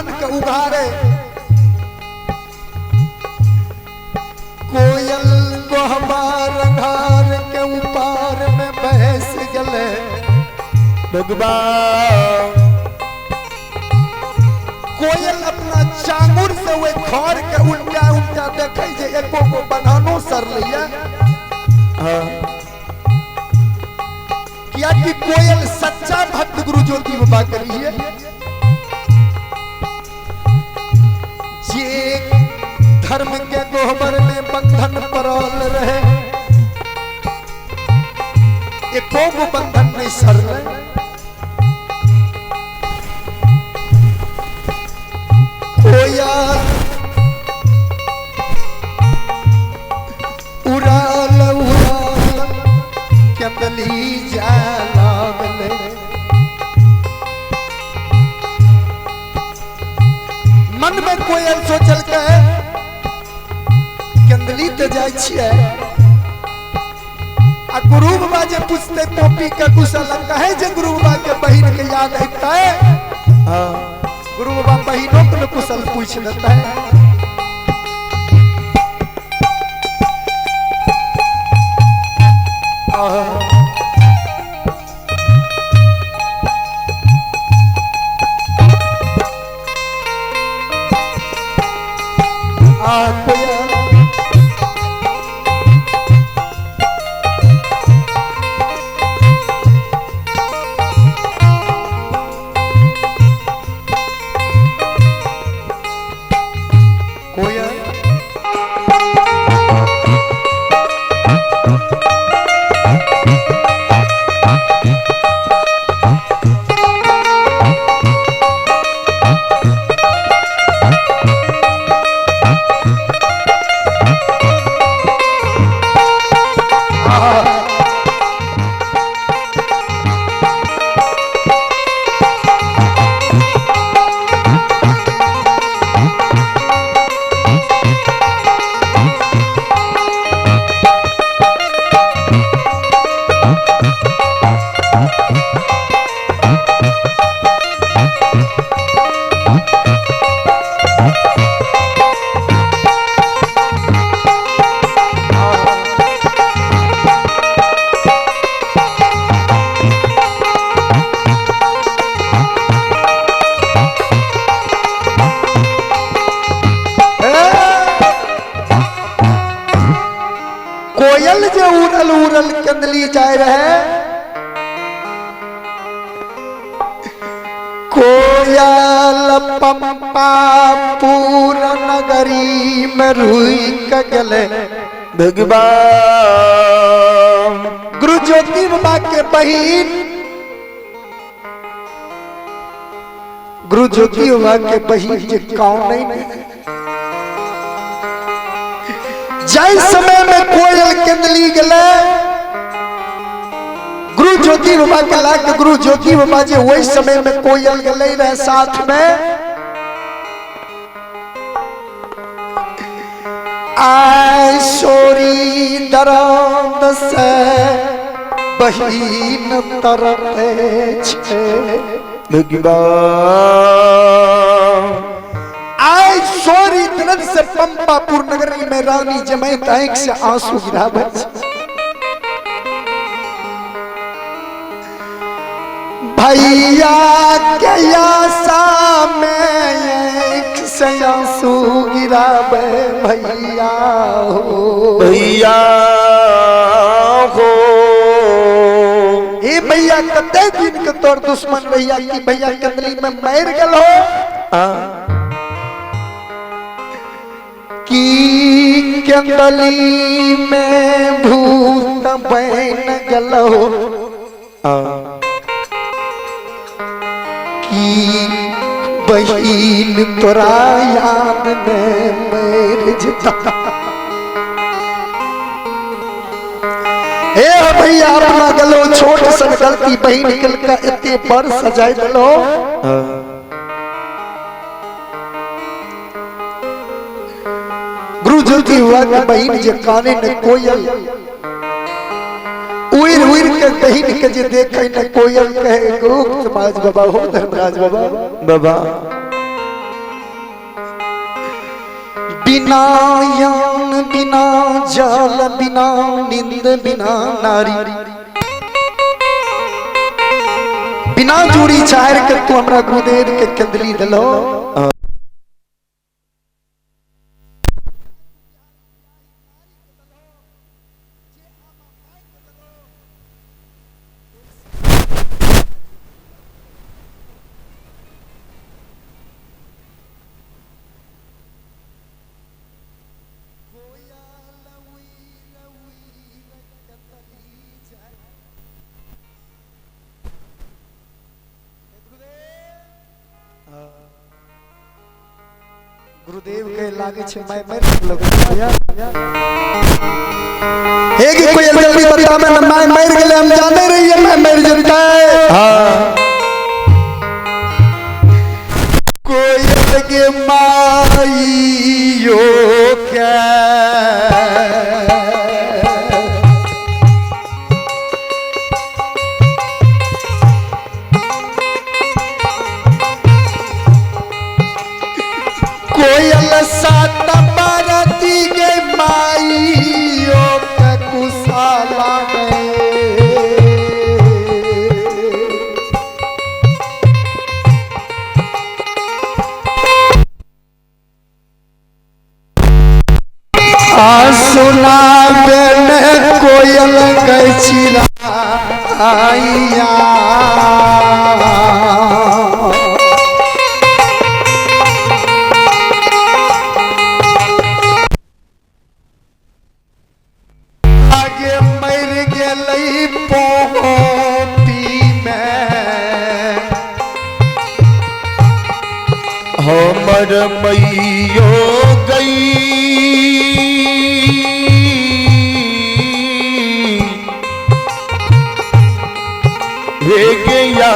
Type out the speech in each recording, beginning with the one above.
बंधन के उघारे कोयल गोहबार घार के ऊपर में बहस गले भगवान कोयल अपना चांगुर से वे घर के उल्टा उल्टा देखे जे एको को बंधनो सर लिया क्या कि कोयल सच्चा भक्त गुरु ज्योति बाबा करिए जे धर्म के गोहबर में बंधन परल रहे एको को बंधन नहीं सर ले कोयल उड़ाल उड़ाल कंदली जालावले मन में कोयल सोचल के कंदली तो जाय छिए आ गुरु बाबा जे पूछते टोपी के कुशल कहे जे गुरु बाबा के बहिन के याद आता है गुरु बाबा बहिनों को कुशल पूछ लेता है कोयल जो उड़ल उड़ल कंदली जाए रहे कोयल पंपा पूरा नगरी में रुई का गले भगवान गुरु ज्योति बाबा के बहिन गुरु ज्योति बाबा के बहिन जे कौन नहीं जय समय में कोयल कंदली गले गुरु ज्योति बाबा के लाग गुरु ज्योति बाबा जे वही समय में कोयल गले रहे साथ में आय सोरी दर्द से बहिन तरते छे भगवान आय सोरी दर्द से पंपापुर नगरी में रानी जमाई आंख से आंसू गिरावे भैया के आशा में आंख से आंसू गिरावे भैया हो भैया हो ए भैया कते दिन के तोर दुश्मन भैया की भैया कंदली में मर गल हो की कंदली में भूत बन गल हो की बहिन तोरा याद में मर जता ए भैया अपना गलो छोट सन गलती बहिन कल का इतने पर सजाए दलो गुरु ज्योति हुआ के बहिन जे काने ने कोयल उइर उइर के बहिन के जे देखे ने कोयल कहे गुप्त समाज बाबा हो धर्मराज बाबा बाबा बिना यान बिना जाल बिना नींद बिना नारी बिना जोड़ी चाहर के तू हमरा गुरुदेव के कंदली दलो गुरुदेव के लागे छे मैं मर लगे हे कि कोई जल्दी बता मैं मर गेले हम जाने रही है मैं मर जता है हां कोई लगे माईयो क्या कोयल सात बारती के माईयो के कुसाला गए सुना बेने कोयल गई चिरा आइया हमर मैयो गई हे गया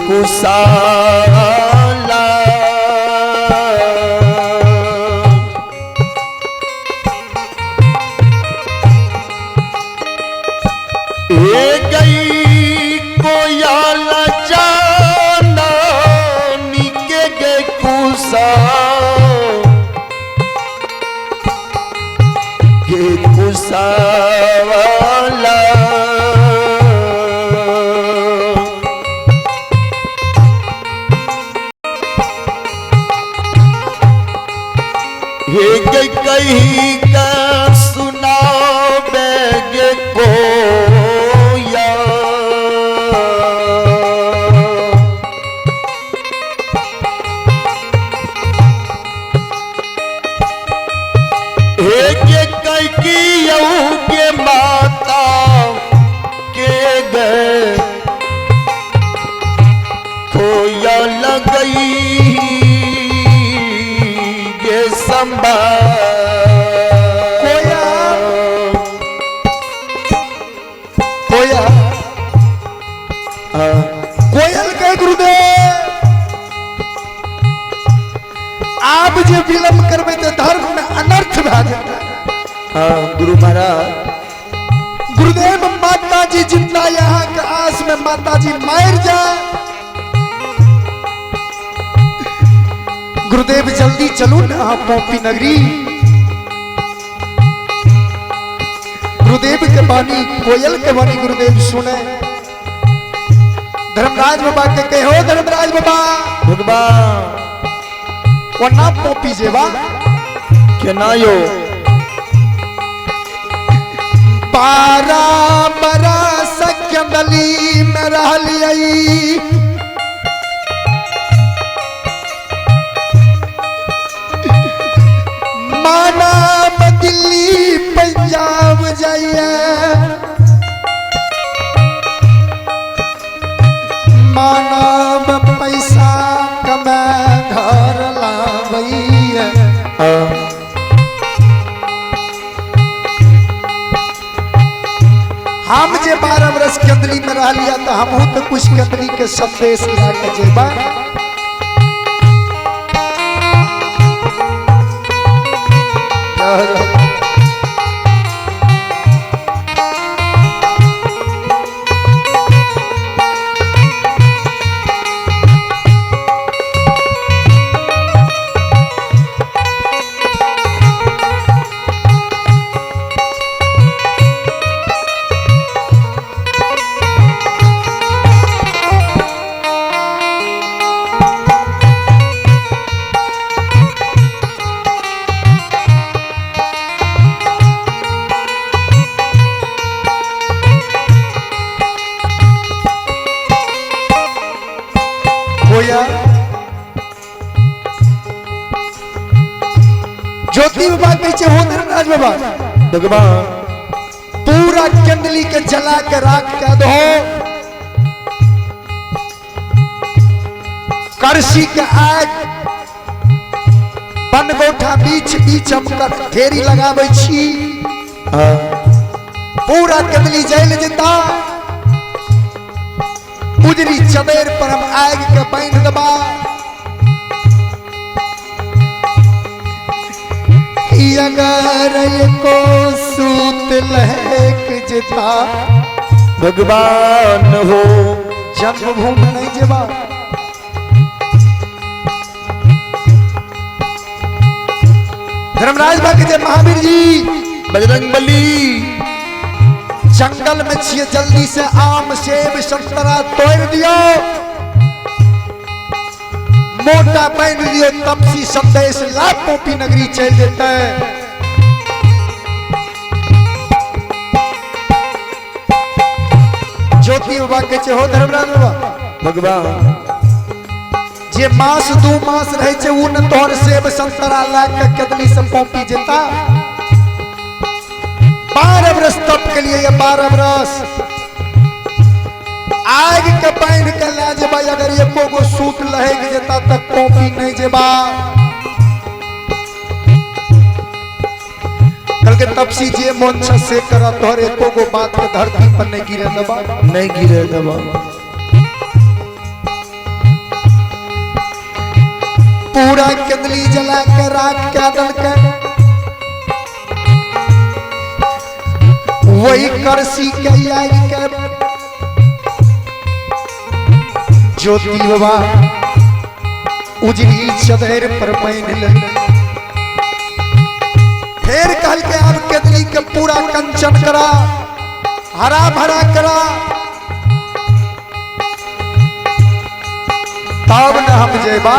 कुसाला हे गई कोयाला जाना निके गे कुसा गे कुसाला कहीं का सुनाओ बैग को या एक की के माता के गए खोया लगई ये संभा कोयल के गुरुदेव आप जो विलंब करबे तो धर्म में अनर्थ भा जाता। गुरु महाराज गुरुदेव माता जी जितना यहाँ के आस में माता जी मर जाए गुरुदेव जल्दी चलो ना पोपी नगरी। गुरुदेव के वाणी, कोयल के वाणी गुरुदेव सुने। धर्मराज बाबा के कहो, धर्मराज बाबा भगवान वो ना पोपी जेवा के ना यो 12 बरस कंदली में रह लियई, माना दिल्ली पंजाब जाइए, मानव पैसा कमा घर लावैया। हम जे 12 बरस कंदली में रह लिया तो हम तो कुछ कंदली के संदेश ला के जेबा। ज्योति बाबा पीछे हो धर्मराज बाबा भगवान पूरा कंदली के जला के राख के दो, करसी के आग बनगोठा बीच बीच हम कर ढेरी लगाबै छी, पूरा कंदली जल जेता, उजरी चबेर पर हम आग के बांध देबा, अगर को सूत लहक जेता भगवान हो जन्मभूमि नहीं जेबा। धर्मराज बाबा के महावीर जी बजरंगबली जंगल में छिए, जल्दी से आम सेब संतरा तोड़ दियो, मोटा बांध दियो, तपसी संदेश ला पोपी नगरी चल देता है। ज्योति बाबा के हो धर्मराज बाबा भगवान जे मास 2 मास रहे छे उ न तोहर सेब संतरा ला के कदली से पोपी जेता। 12 बरस तप के लिए, ये 12 बरस आग के बांध के ले जेबा, अगर एको गो सूत लहक जेता तक पोपी नहीं जेबा। कल के तपसी जे मन छ से करा, तोहर एको गो बात के धरती पर नहीं गिरे दबा, नहीं गिरे दबा। पूरा कंदली जला के राख के दल के वही करसी के आग के ज्योति बाबा उजरी चदर पर बांध ले। फिर कहल के अब कंदली के पूरा कंचन करा, हरा भरा करा, तब न हम जेबा।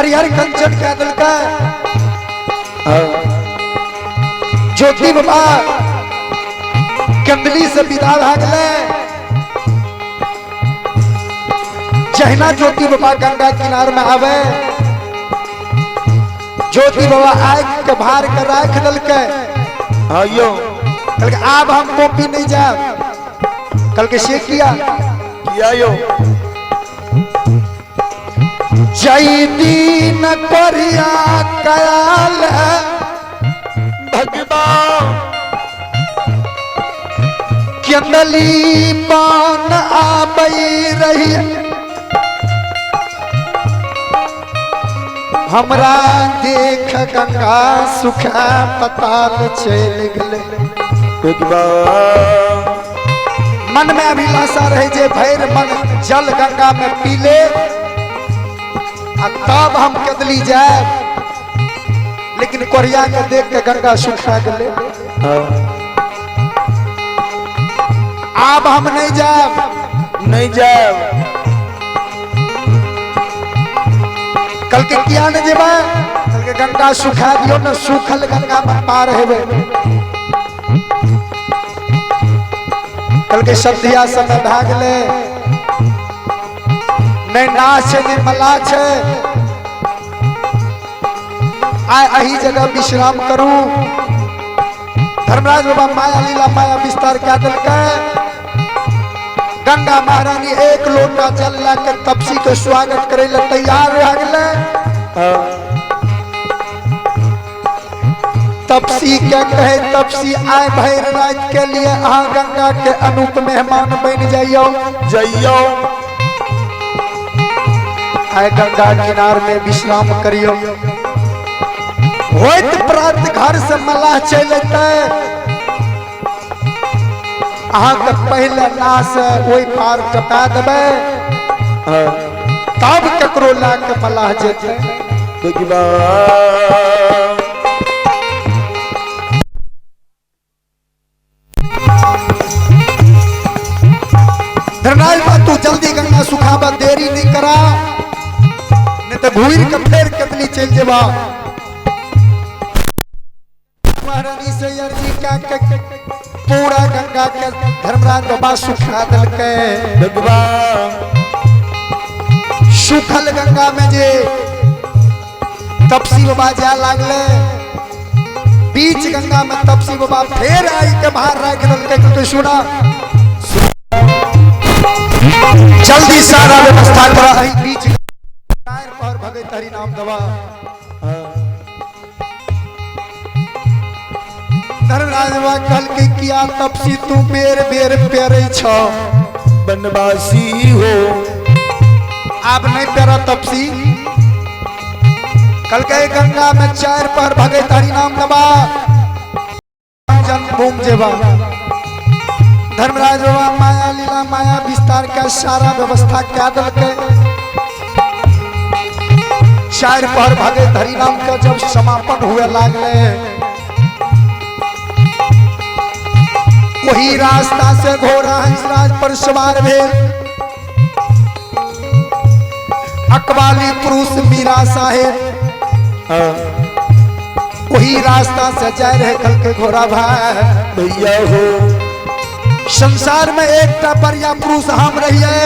हरिहर कंचन कह दिल का हाँ ज्योति बाबा कंडली से विदा भागले जहना ज्योति बाबा गंगा किनार में आवे ज्योति बाबा आग के भार के राख दल के हाँ यो कल के अब हम कॉपी नहीं जाए कल के से किया यो जय दीन करिया कयाल भगवान कंडली पान आबई रही हमरा देख गंगा सुखा पताल चल गले भगवान मन में अभिलाषा रहे जे भैर मन जल गंगा में पी ले तब हम कदली जाए लेकिन कोरिया के देख के गंगा सुखा गले अब हम नहीं जाए नहीं जाए कल के किया न जेबा कल के गंगा सुखा दियो न सूखल गंगा में पार हेबे कल के सतिया समय भागले नहीं नाच है नहीं मला है आय अही जगह विश्राम करूं धर्मराज बाबा माया लीला माया विस्तार क्या दिल का गंगा महारानी एक लोटा जल लाकर तपसी के स्वागत करे ला तैयार रह गए तपसी क्या कहे तपसी आए भैर रात के लिए अहाँ गंगा के अनूप मेहमान बन जाइयो जइयो आए गंगा किनार में विश्राम करियो होइत प्रात घर से मलाह चलते अहाँ के पहले नाश वही पार टपा देबे तब ककरो ला के मलाह जेते धरनाई बा तू जल्दी गंगा सुखाबा देरी नहीं करा नहीं तो घूर के फेर कतली चल जेबा महारानी से अर्जी का पूरा गंगा के धर्मराज बाबा सुखा दल के भगवान सुखल गंगा में जे तपसी बाबा जा लागले बीच गंगा में तपसी बाबा फेर आई के बाहर रख दल के तो सुना जल्दी सारा व्यवस्था करा आई बीच टायर पर भगत हरि नाम दवा धर्मराज बाबा कल के किया तपसी तू बेर बेर पेरे छो बनवासी हो आप नहीं पेरा तपसी कल के गंगा में चार पर भगत हरि नाम दबा जन्मभूमि जेबा धर्मराज बाबा माया लीला माया विस्तार का सारा व्यवस्था क्या दल के चार पर भगत हरि नाम का जब समापन हुए लागले वही रास्ता से घोड़ा हंसराज पर सवार भेल अकबाली पुरुष मीरा साहेब वही रास्ता से जा रहे कल के घोड़ा भाई भैया हो संसार में एक बढ़िया पुरुष हम रहिए